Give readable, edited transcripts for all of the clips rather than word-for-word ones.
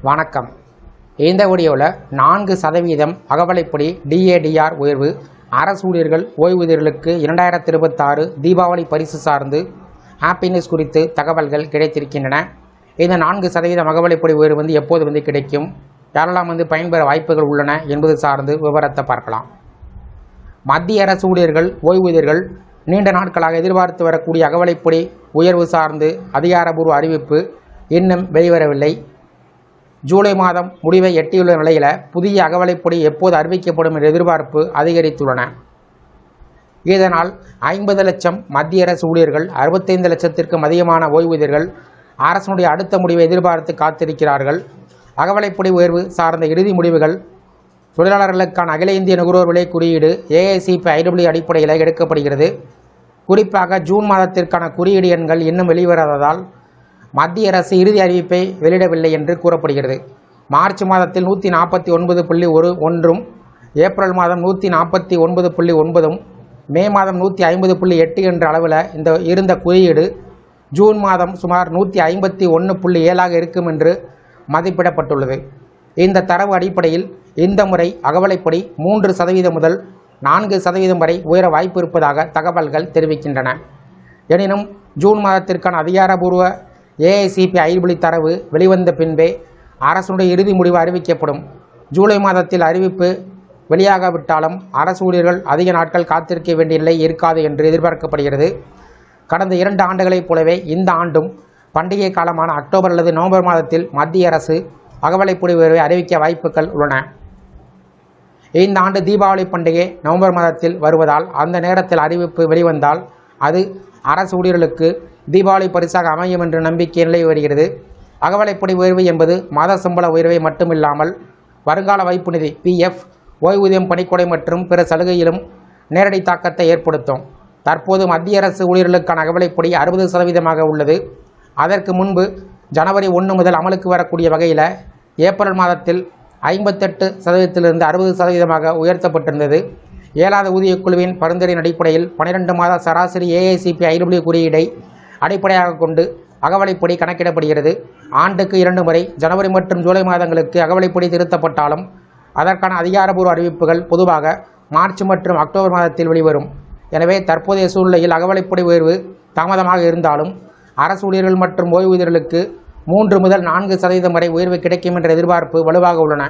வணக்கம். இந்த வீடியோவில் 4% அகவலைப்படி DADR உயர்வு அரசு ஊழியர்கள் ஓய்வூதியர்களுக்கு 2026 தீபாவளி பரிசு சார்ந்து ஹாப்பினஸ் குறித்து தகவல்கள் கிடைத்திருக்கின்றன. இந்த 4% அகவலைப்படி உயர்வு எப்போது கிடைக்கும், யாரெல்லாம் பயன்பெற வாய்ப்புகள் உள்ளன என்பது சார்ந்து விவரத்தை பார்க்கலாம். மத்திய அரசு ஊழியர்கள் ஓய்வூதியர்கள் நீண்ட நாட்களாக எதிர்பார்த்து வரக்கூடிய அகவலைப்படி உயர்வு சார்ந்து அதிகாரப்பூர்வ அறிவிப்பு இன்னும் வெளிவரவில்லை. ஜூலை மாதம் முடிவை எட்டியுள்ள நிலையில் புதிய அகவலைப்படி எப்போது அறிவிக்கப்படும் என்ற எதிர்பார்ப்பு அதிகரித்துள்ளன. இதனால் 50 லட்சம் மத்திய அரசு ஊழியர்கள், 65 லட்சத்திற்கும் அதிகமான ஓய்வூதியர்கள் அரசனுடைய அடுத்த முடிவை எதிர்பார்த்து காத்திருக்கிறார்கள். அகவலைப்படி உயர்வு சார்ந்த இறுதி முடிவுகள் தொழிலாளர்களுக்கான அகில இந்திய நுகர்வோர் விலை குறியீடு AICPIW அடிப்படையில் எடுக்கப்படுகிறது. குறிப்பாக ஜூன் மாதத்திற்கான குறியீடு எண்கள் இன்னும் வெளிவராததால் மத்திய அரசு இறுதி அறிவிப்பை வெளியிடவில்லை என்று கூறப்படுகிறது. மார்ச் மாதத்தில் 149.1, ஏப்ரல் மாதம் 149.9, மே மாதம் 150.8 என்ற அளவில் இருந்த குறியீடு ஜூன் மாதம் சுமார் 151.7 இருக்கும் என்று மதிப்பிடப்பட்டுள்ளது. இந்த தரவு அடிப்படையில் இந்த முறை அகவலைப்படி 3% முதல் 4% வரை உயர வாய்ப்பு இருப்பதாக தகவல்கள் தெரிவிக்கின்றன. எனினும் ஜூன் மாதத்திற்கான அதிகாரப்பூர்வ AICPIW தரவு வெளிவந்த பின்பே அரசுடைய இறுதி முடிவு அறிவிக்கப்படும். ஜூலை மாதத்தில் அறிவிப்பு வெளியாகாவிட்டாலும் அரசு ஊழியர்கள் அதிக நாட்கள் காத்திருக்க வேண்டிய நிலை இருக்காது என்று எதிர்பார்க்கப்படுகிறது. கடந்த 2 ஆண்டுகளைப் போலவே இந்த ஆண்டும் பண்டிகை காலமான அக்டோபர் அல்லது நவம்பர் மாதத்தில் மத்திய அரசு அகவலைப்படி உயர்வை அறிவிக்க வாய்ப்புகள் உள்ளன. இந்த ஆண்டு தீபாவளி பண்டிகை நவம்பர் மாதத்தில் வருவதால் அந்த நேரத்தில் அறிவிப்பு வெளிவந்தால் அது அரசு ஊழியர்களுக்கு தீபாவளி பரிசாக அமையும் என்ற நம்பிக்கை நிலவி வருகிறது. அகவலைப்படி உயர்வு என்பது மாத சம்பள உயர்வை மட்டுமில்லாமல் வருங்கால வைப்பு நிதி PF, ஓய்வூதியம், பணிக்கொடை மற்றும் பிற சலுகையிலும் நேரடி தாக்கத்தை ஏற்படுத்தும். தற்போது மத்திய அரசு ஊழியர்களுக்கான அகவலைப்படி 60% உள்ளது. அதற்கு முன்பு ஜனவரி 1 முதல் அமலுக்கு வரக்கூடிய வகையில் ஏப்ரல் மாதத்தில் 58%லிருந்து 60% உயர்த்தப்பட்டிருந்தது. 7வது ஊதியக்குழுவின் பரிந்துரையின் அடிப்படையில் 12 மாத சராசரி AICPIW குறியீடை அடிப்படையாக கொண்டு அகவலைப்படி கணக்கிடப்படுகிறது. ஆண்டுக்கு 2 முறை ஜனவரி மற்றும் ஜூலை மாதங்களுக்கு அகவலைப்படி திருத்தப்பட்டாலும் அதற்கான அதிகாரப்பூர்வ அறிவிப்புகள் பொதுவாக மார்ச் மற்றும் அக்டோபர் மாதத்தில் வெளிவரும். எனவே தற்போதைய சூழ்நிலையில் அகவலைப்படி உயர்வு தாமதமாக இருந்தாலும் அரசு ஊழியர்கள் மற்றும் ஓய்வூதியர்களுக்கு 3 முதல் 4% வரை உயர்வு கிடைக்கும் என்ற எதிர்பார்ப்பு வலுவாக உள்ளன.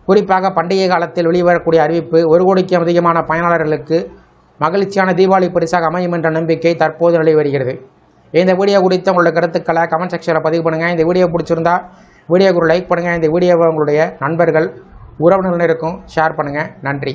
குறிப்பாக பண்டிகை காலத்தில் வெளிவரக்கூடிய அறிவிப்பு 1 கோடிக்கும் அதிகமான பயனாளர்களுக்கு மகிழ்ச்சியான தீபாவளி பரிசாக அமையும் என்ற நம்பிக்கை தற்போது நிலவி வருகிறது. இந்த வீடியோ குறித்த உங்களுடைய கருத்துக்களை கமெண்ட் செக்ஷனில் பதிவு பண்ணுங்கள். இந்த வீடியோ பிடிச்சிருந்தா வீடியோக்கு ஒரு லைக் பண்ணுங்கள். இந்த வீடியோவை உங்களுடைய நண்பர்கள், உறவினர்களுக்கும் ஷேர் பண்ணுங்கள். நன்றி.